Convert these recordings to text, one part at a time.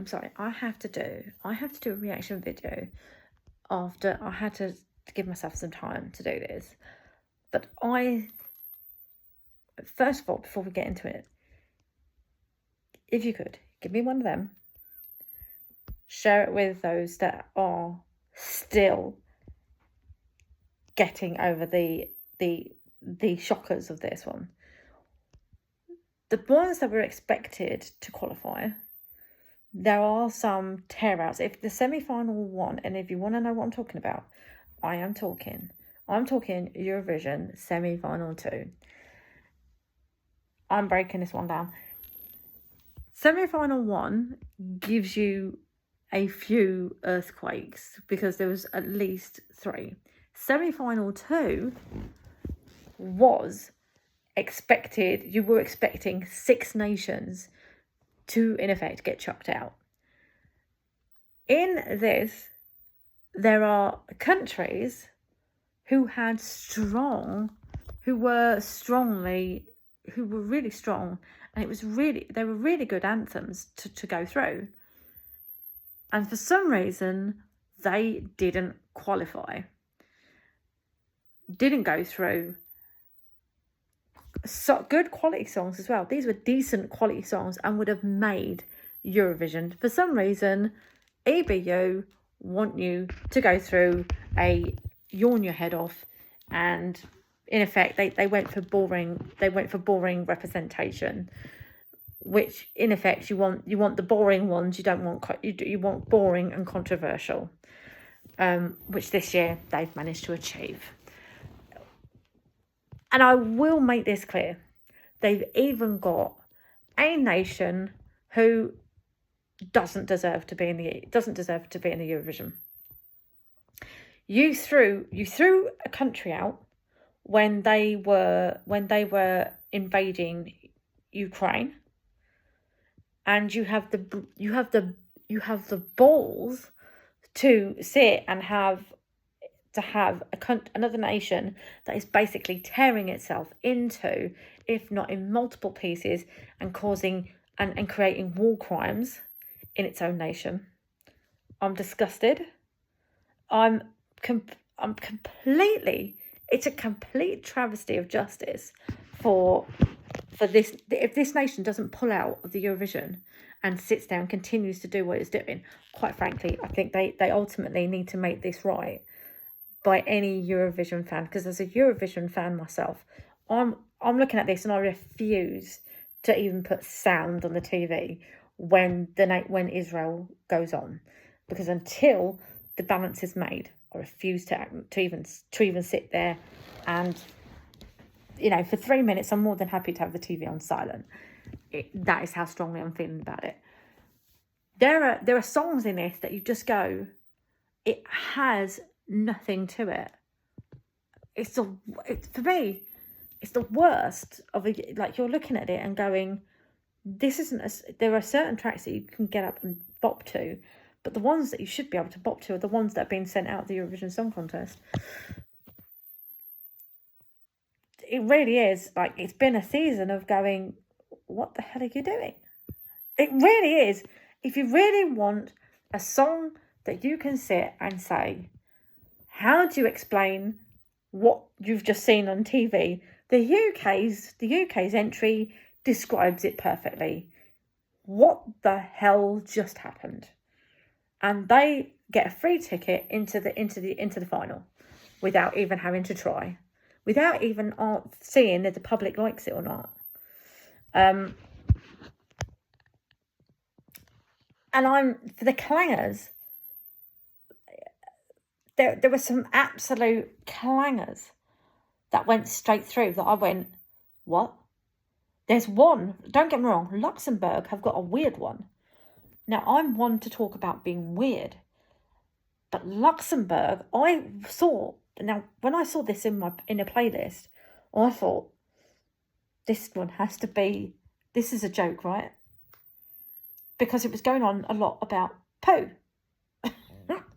I'm sorry, I have to do a reaction video after I had to give myself some time to do this. But first of all, before we get into it, if you could, give me one of them, share it with those that are still getting over the shockers of this one. The ones that were expected to qualify, there are some tear-outs. If the semi-final one, and if you want to know what I'm talking about, I'm talking Eurovision semi-final 2. I'm breaking this one down. Semi-final 1 gives you a few earthquakes because there was at least 3. Semi-final 2 was expected, you were expecting 6 nations to, in effect, get chucked out. In this, there are countries who were really strong, and they were really good anthems to go through. And for some reason, they didn't qualify. Didn't go through. So good quality songs as well. These were decent quality songs and would have made Eurovision. For some reason, EBU want you to go through a yawn your head off, and in effect they went for boring representation, which in effect you want the boring ones. You want boring and controversial, which this year they've managed to achieve. And I will make this clear, they've even got a nation who doesn't deserve to be in the Eurovision. You threw a country out when they were invading Ukraine, and you have the balls to sit and have another nation that is basically tearing itself into, if not in multiple pieces, and causing and creating war crimes in its own nation. I'm disgusted. It's a complete travesty of justice for this. If this nation doesn't pull out of the Eurovision and sits down, continues to do what it's doing, quite frankly, I think they ultimately need to make this right by any Eurovision fan, because as a Eurovision fan myself, I'm looking at this and I refuse to even put sound on the TV when Israel goes on, because until the balance is made, I refuse to even sit there. And for 3 minutes, I'm more than happy to have the TV on silent. That is how strongly I'm feeling about it. There are songs in this that you just go, it has nothing to it. For me, it's the worst of it. Like, you're looking at it and going, this isn't there are certain tracks that you can get up and bop to, but the ones that you should be able to bop to are the ones that are being sent out of the Eurovision Song Contest. It really is, like, it's been a season of going, what the hell are you doing? It really is. If you really want a song that you can sit and say, how do you explain what you've just seen on TV? The UK's entry describes it perfectly. What the hell just happened? And they get a free ticket into the final without even having to try, without even seeing if the public likes it or not. And for the clangers, there were some absolute clangers that went straight through that I went, what? There's one, don't get me wrong, Luxembourg have got a weird one. Now, I'm one to talk about being weird, but Luxembourg, when I saw this in a playlist, I thought, this one has to be, this is a joke, right? Because it was going on a lot about poo.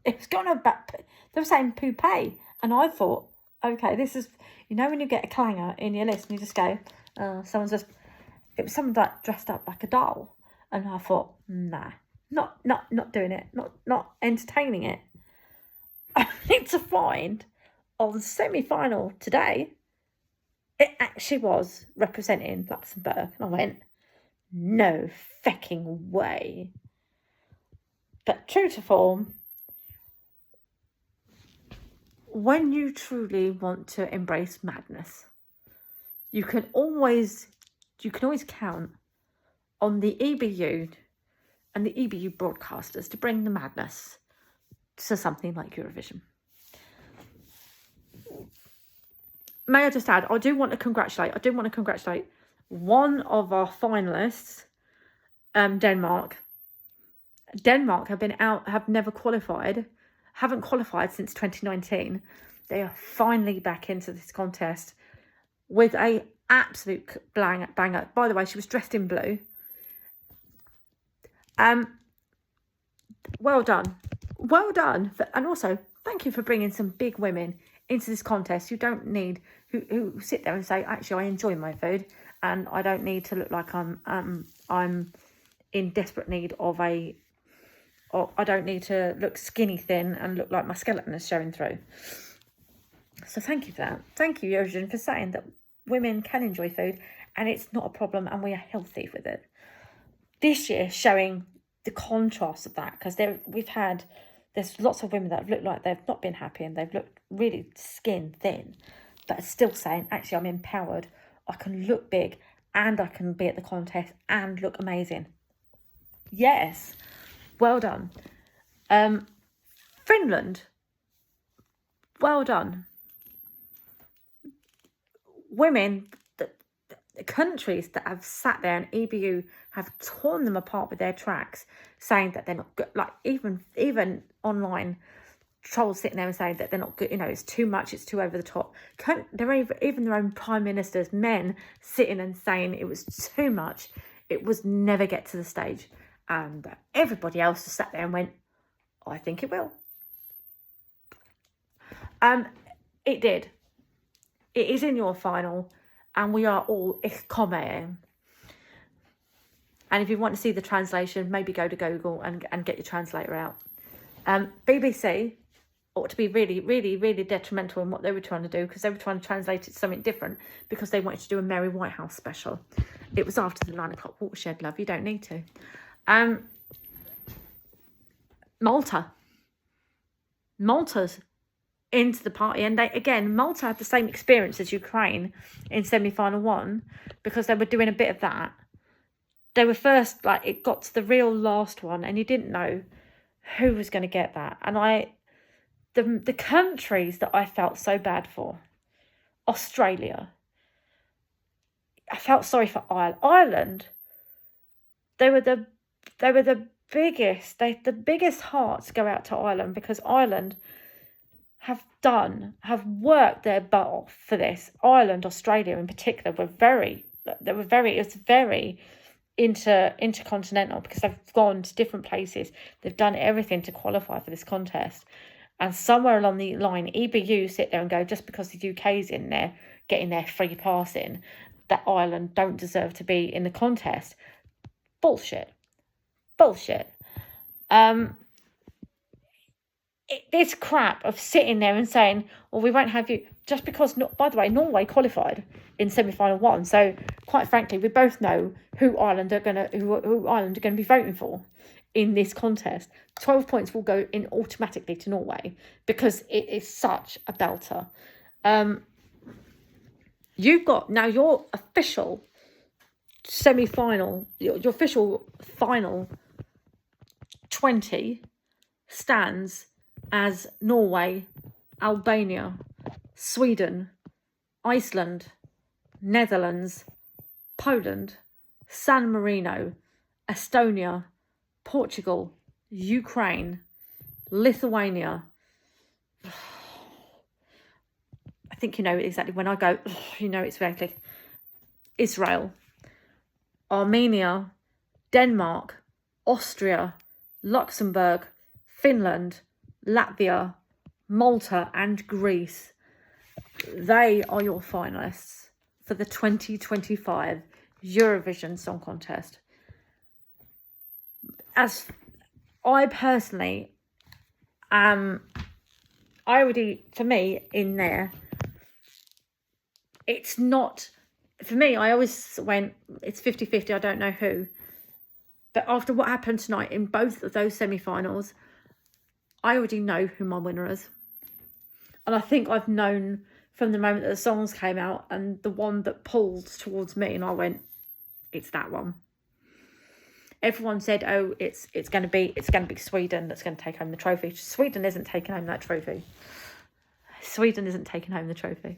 It was going on about, they were saying poupée, and I thought, okay, this is, when you get a clanger in your list and you just go, it was someone like dressed up like a doll, and I thought, nah, not doing it, not entertaining it. Only to find on the semi-final today, it actually was representing Luxembourg. And I went, no fecking way. But true to form, when you truly want to embrace madness, you can always count on the EBU and the EBU broadcasters to bring the madness to something like Eurovision. May I just add, I do want to congratulate one of our finalists, Denmark. Denmark haven't qualified since 2019. They are finally back into this contest with a absolute banger. By the way, she was dressed in blue. Well done. And also, thank you for bringing some big women into this contest who don't need, who sit there and say, actually, I enjoy my food and I don't need to look like I'm in desperate need of or I don't need to look skinny thin and look like my skeleton is showing through. So thank you for that. Thank you, Eurovision, for saying that women can enjoy food and it's not a problem and we are healthy with it. This year showing the contrast of that, because there's lots of women that have looked like they've not been happy and they've looked really skin thin, but still saying, actually, I'm empowered. I can look big and I can be at the contest and look amazing. Yes. Well done. Finland. Well done. Women, the countries that have sat there and EBU have torn them apart with their tracks, saying that they're not good. Like even online trolls sitting there and saying that they're not good. It's too much. It's too over the top. Even their own prime ministers, men, sitting and saying it was too much. It was never get to the stage. And everybody else just sat there and went, I think it will. It did. It is in your final, and we are all commenting. And if you want to see the translation, maybe go to Google and get your translator out. BBC ought to be really, really, really detrimental in what they were trying to do, because they were trying to translate it to something different because they wanted to do a Mary Whitehouse special. It was after the 9 o'clock watershed, love. You don't need to. Malta's into the party, and Malta had the same experience as Ukraine in semi-final 1, because they were doing a bit of that. They were first, it got to the real last one and you didn't know who was going to get that. And the countries that I felt so bad for, Australia, I felt sorry for Ireland. They were the biggest. The biggest hearts go out to Ireland, because Ireland have worked their butt off for this. Ireland, Australia in particular, it was very intercontinental, because they've gone to different places. They've done everything to qualify for this contest. And somewhere along the line, EBU sit there and go, just because the UK's in there getting their free pass in, that Ireland don't deserve to be in the contest. Bullshit. This crap of sitting there and saying, well, we won't have you, just because, by the way, Norway qualified in semi-final 1. So quite frankly, we both know who Ireland are going to be voting for in this contest. 12 points will go in automatically to Norway, because it is such a belter. You've got now your official semi-final, your official final 20 stands as Norway, Albania, Sweden, Iceland, Netherlands, Poland, San Marino, Estonia, Portugal, Ukraine, Lithuania. I think you know exactly when I go, you know it's exactly. Israel, Armenia, Denmark, Austria, Luxembourg, Finland, Latvia, Malta and Greece. They are your finalists for the 2025 Eurovision Song Contest. As I personally I already, for me, in there, it's not, for me, I always went, it's 50-50, I don't know who. But after what happened tonight in both of those semi-finals, I already know who my winner is. And I think I've known from the moment that the songs came out, and the one that pulled towards me, and I went, it's that one. Everyone said, oh, it's going to be Sweden that's going to take home the trophy. Sweden isn't taking home that trophy. Sweden isn't taking home the trophy.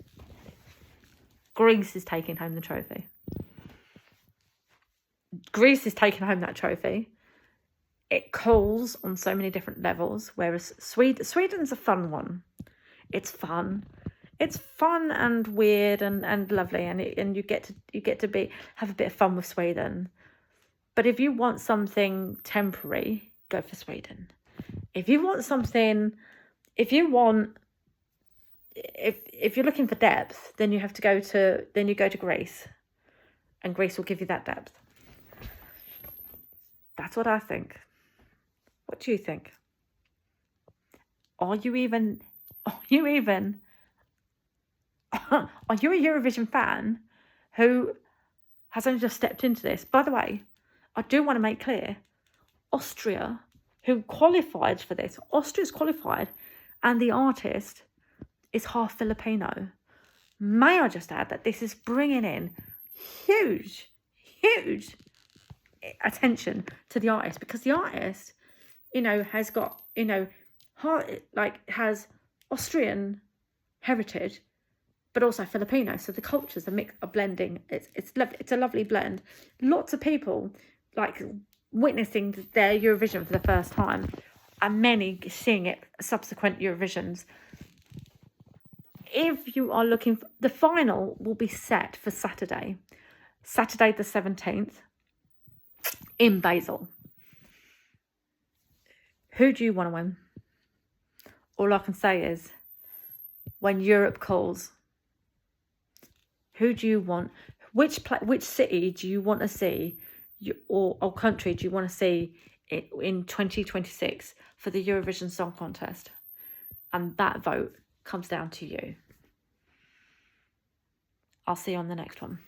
Greece is taking home the trophy. Greece is taking home that trophy. It calls on so many different levels, whereas Sweden's a fun one. It's fun. It's fun and weird and lovely, and you get to have a bit of fun with Sweden. But if you want something temporary, go for Sweden. If you're looking for depth, then you go to Greece, and Greece will give you that depth. That's what I think. What do you think? Are you a Eurovision fan who has only just stepped into this? By the way, I do want to make clear, Austria, who qualified for this, Austria's qualified, and the artist is half Filipino. May I just add that this is bringing in huge attention to the artist, because the artist, has got, has Austrian heritage, but also Filipino. So the cultures are blending. It's a lovely blend. Lots of people witnessing their Eurovision for the first time, and many seeing it subsequent Eurovisions. If you are looking for, the final will be set for Saturday the 17th in Basel. Who do you want to win? All I can say is, when Europe calls, who do you want? Which city do you want to see, or country do you want to see in 2026 for the Eurovision Song Contest? And that vote comes down to you. I'll see you on the next one.